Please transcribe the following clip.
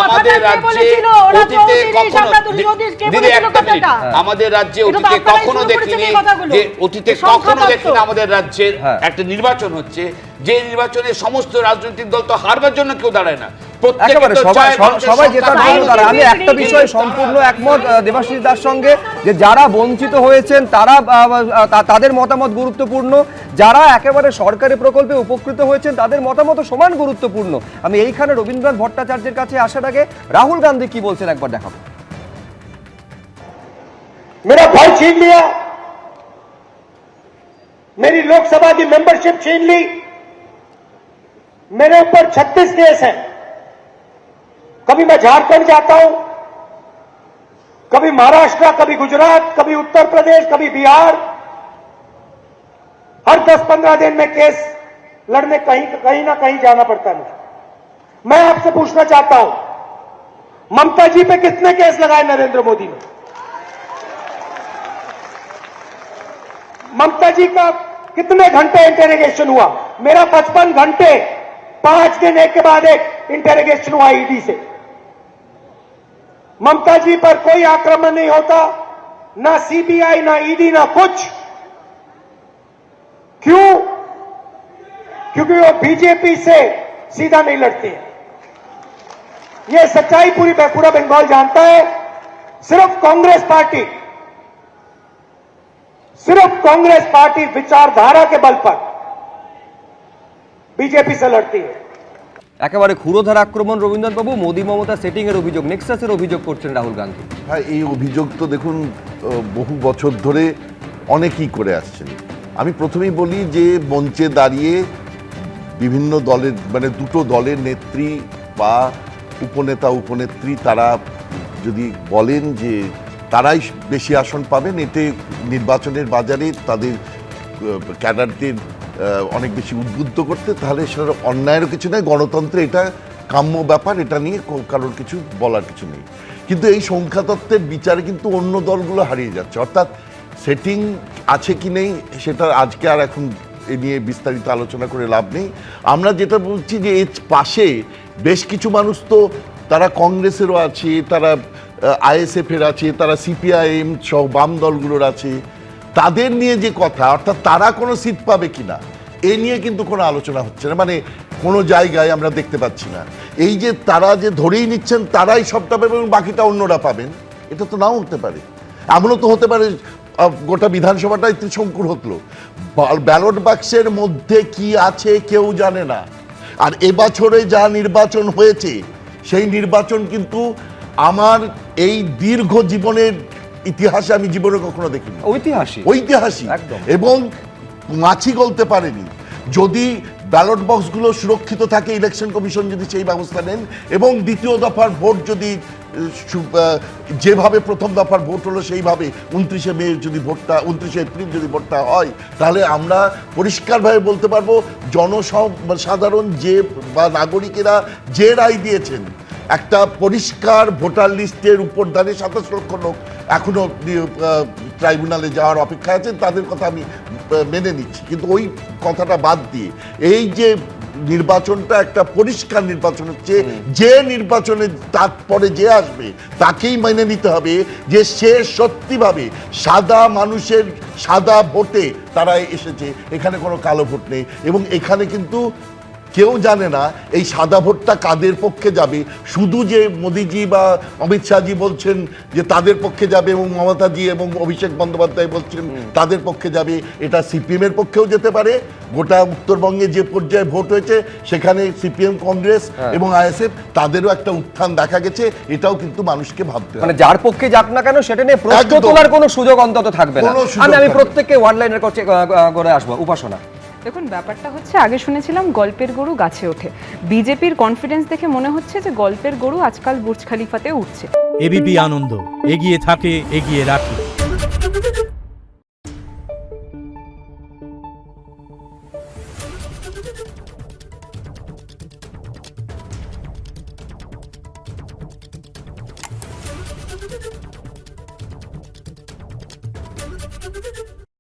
আমাদের রাজ্যে আমাদের রাজ্যে অতীতে কখনো দেখিনি যে অতীতে কখনো দেখিনি আমাদের রাজ্যের একটা নির্বাচন হচ্ছে যে নির্বাচনে সমস্ত রাজনৈতিক দল তো হারবার জন্য কেউ দাঁড়ায় না। আমি একটা বিষয়ে সম্পূর্ণ একমত দেবাশিস দাস সঙ্গে, যে যারা বঞ্চিত হয়েছেন তারা তাদের মতামত গুরুত্বপূর্ণ, যারা একেবারে সরকারি প্রকল্পে উপকৃত হয়েছেন তাদের মতামত সমান গুরুত্বপূর্ণ। আমি এইখানে রবীন্দ্রনাথ ভট্টাচার্যের কাছে আসার আগে রাহুল গান্ধী কি বলছেন একবার দেখাবো। मेरा भाई छीन लिया, मेरी लोकसभा की मेंबरशिप छीन ली, मेरे ऊपर 36 केस हैं। कभी मैं झारखंड जाता हूं, कभी महाराष्ट्र, कभी गुजरात, कभी उत्तर प्रदेश, कभी बिहार। हर 10-15 दिन में केस लड़ने कहीं ना कहीं जाना पड़ता है मुझे। मैं आपसे पूछना चाहता हूं, ममता जी पे कितने केस लगाए नरेंद्र मोदी ने? ममता जी का कितने घंटे इंटेरोगेशन हुआ? मेरा 55 घंटे 5 दिन एक के बाद एक इंटेरोगेशन हुआ ईडी से। ममता जी पर कोई आक्रमण नहीं होता, ना सीबीआई, ना ईडी, ना कुछ। क्यों? क्योंकि वो बीजेपी से सीधा नहीं लड़ती है। ये सच्चाई पूरा बंगाल जानता है। सिर्फ कांग्रेस पार्टी विचारधारा के बल पर बीजेपी से लड़ती है। একেবারে ক্ষুরোধার আক্রমণ রবীন্দ্রনাথ বাবু, মোদি মমতা সেটিং এর অভিযোগ, নেক্সাসের অভিযোগ করছেন রাহুল গান্ধী। হ্যাঁ, এই অভিযোগ তো দেখুন বহু বছর ধরে অনেকেই করে আসছেন। আমি প্রথমেই বলি যে মঞ্চে দাঁড়িয়ে বিভিন্ন দলের মানে দুটো দলের নেত্রী বা উপনেত্রী তারা যদি বলেন যে তারাই বেশি আসন পাবেন, এতে নির্বাচনের বাজারে তাদের ক্যাডারদের অনেক বেশি উদ্বুদ্ধ করতে, তাহলে সেটা অন্যায়েরও কিছু নেই, গণতন্ত্রে এটা কাম্য ব্যাপার, এটা নিয়ে কারোর কিছু বলার কিছু নেই। কিন্তু এই সংখ্যাতত্ত্বের বিচারে কিন্তু অন্য দলগুলো হারিয়ে যাচ্ছে। অর্থাৎ সেটিং আছে কি নেই সেটা আজকে আর এখন এ নিয়ে বিস্তারিত আলোচনা করে লাভ নেই। আমরা যেটা বলছি যে এর পাশে বেশ কিছু মানুষ তো তারা কংগ্রেসেরও আছে, তারা আইএসএফের আছে, তারা সিপিআইএম সহ বাম দলগুলোর আছে, তাদের নিয়ে যে কথা, অর্থাৎ তারা কোনো সিট পাবে কিনা এ নিয়ে কিন্তু কোনো আলোচনা হচ্ছে না, মানে কোনো জায়গায় আমরা দেখতে পাচ্ছি না। এই যে তারা যে ধরেই নিচ্ছেন তারাই সবটা পাবেন এবং বাকিটা অন্যরা পাবেন, এটা তো নাও হতে পারে। এমনও তো হতে পারে গোটা বিধানসভাটাই ত্রিশঙ্কুর হতো, ব্যালট বাক্সের মধ্যে কি আছে কেউ জানে না। আর এবছরে যা নির্বাচন হয়েছে সেই নির্বাচন কিন্তু আমার এই দীর্ঘ জীবনের ইতিহাসে আমি জীবনে কখনো দেখিনি। ঐতিহাসিক এবং মাছি গলতে পারেনি। যদি ব্যালট বক্সগুলো সুরক্ষিত থাকে, ইলেকশন কমিশন যদি সেই ব্যবস্থা নেন এবং দ্বিতীয় দফার ভোট যদি যেভাবে প্রথম দফার ভোট হলো সেইভাবে 29শে মে যদি ভোটটা 29শে এপ্রিল যদি ভোটটা হয়, তাহলে আমরা পরিষ্কারভাবে বলতে পারবো জনসাধারণ যে বা নাগরিকেরা যে রায় দিয়েছেন, একটা পরিষ্কার ভোটার লিস্টের উপর দাঁড়িয়ে 27 লক্ষ লোক এখনো ট্রাইব্যুনালে যাওয়ার অপেক্ষায় আছেন, তাদের কথা আমি মেনে নিচ্ছি। কিন্তু ওই কথাটা বাদ দিয়ে এই যে নির্বাচনটা একটা পরিষ্কার নির্বাচন হচ্ছে, যে নির্বাচনে তারপরে যে আসবে তাকেই মেনে নিতে হবে যে সে সত্যিভাবে সাদা মানুষের সাদা ভোটে তারা এসেছে, এখানে কোনো কালো ভোট নেই। এবং এখানে কিন্তু কেউ জানে না এই সাদা ভোটটা কাদের পক্ষে যাবে। শুধু যে মোদিজি বা অমিত শাহজি বলছেন যে তাদের পক্ষে যাবে এবং মমতাজি এবং অভিষেক বন্দ্যোপাধ্যায় বলছেন তাদের পক্ষে যাবে, এটা সিপিএম এর পক্ষেও যেতে পারে। গোটা উত্তরবঙ্গে যে পর্যায়ে ভোট হয়েছে সেখানে সিপিএম, কংগ্রেস এবং আইএসএফ তাদেরও একটা উত্থান দেখা গেছে, এটাও কিন্তু মানুষকে ভাবতে হবে। মানে যার পক্ষে যাক না কেন সেটা নিয়ে প্রশ্ন তোলার কোনো সুযোগ অন্তত থাকবে না। আমি প্রত্যেককে ওয়ান লাইনের করে আসবো। উপাসনা, দেখুন, ব্যাপারটা হচ্ছে আগে শুনেছিলাম গল্পের গরু গাছে ওঠে। বিজেপির কনফিডেন্স দেখে মনে হচ্ছে যে গল্পের গরু আজকাল বুর্জ খলিফাতে উঠছে। এবিপি আনন্দ, এগিয়ে থাকে, এগিয়ে রাখে।